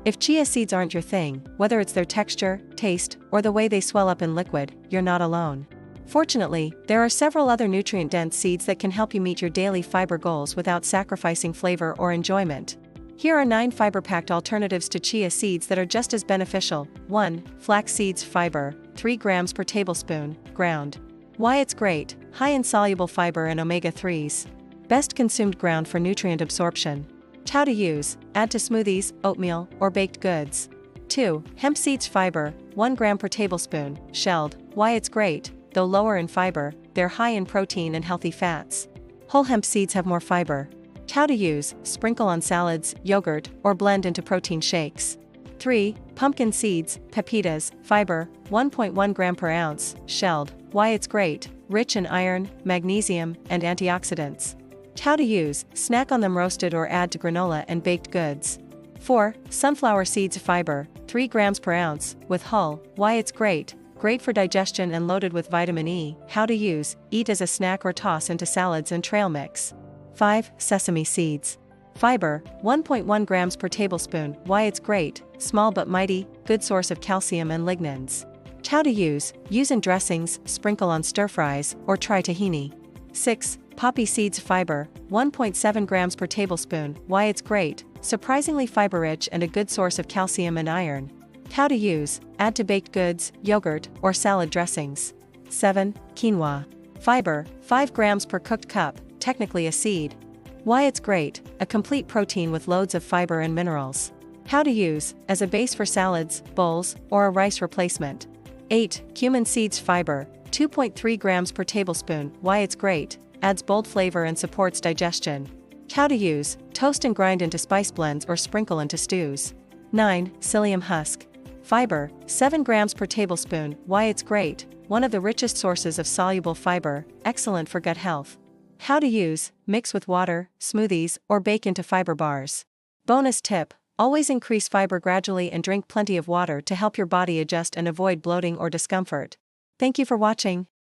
If chia seeds aren't your thing, whether it's their texture, taste, or the way they swell up in liquid, you're not alone. Fortunately, there are several other nutrient-dense seeds that can help you meet your daily fiber goals without sacrificing flavor or enjoyment. Here are 9 fiber-packed alternatives to chia seeds that are just as beneficial. 1. Flax seeds fiber, 3 grams per tablespoon, ground. Why it's great: high in soluble fiber and omega-3s. Best consumed ground for nutrient absorption. How to use: add to smoothies, oatmeal, or baked goods. 2. Hemp seeds fiber, 1 gram per tablespoon, shelled. Why it's great: though lower in fiber, they're high in protein and healthy fats. Whole hemp seeds have more fiber. How to use: sprinkle on salads, yogurt, or blend into protein shakes. 3. Pumpkin seeds, pepitas, fiber, 1.1 gram per ounce, shelled. Why it's great: rich in iron, magnesium, and antioxidants. How to use: snack on them roasted or add to granola and baked goods. 4. Sunflower seeds fiber, 3 grams per ounce, with hull. Why it's great: great for digestion and loaded with vitamin E. How to use: eat as a snack or toss into salads and trail mix. 5. Sesame seeds fiber, 1.1 grams per tablespoon. Why it's great: small but mighty, good source of calcium and lignans. How to use: use in dressings, sprinkle on stir-fries, or try tahini. 6. Poppy seeds fiber, 1.7 grams per tablespoon. Why it's great: surprisingly fiber-rich and a good source of calcium and iron. How to use: add to baked goods, yogurt, or salad dressings. 7. Quinoa fiber, 5 grams per cooked cup, technically a seed. Why it's great: a complete protein with loads of fiber and minerals. How to use: as a base for salads, bowls, or a rice replacement. 8. Cumin seeds fiber, 2.3 grams per tablespoon. Why it's great: adds bold flavor and supports digestion. How to use: toast and grind into spice blends or sprinkle into stews. 9. Psyllium husk fiber, 7 grams per tablespoon. Why it's great: one of the richest sources of soluble fiber, excellent for gut health. How to use: mix with water, smoothies, or bake into fiber bars. Bonus tip: always increase fiber gradually and drink plenty of water to help your body adjust and avoid bloating or discomfort. Thank you for watching.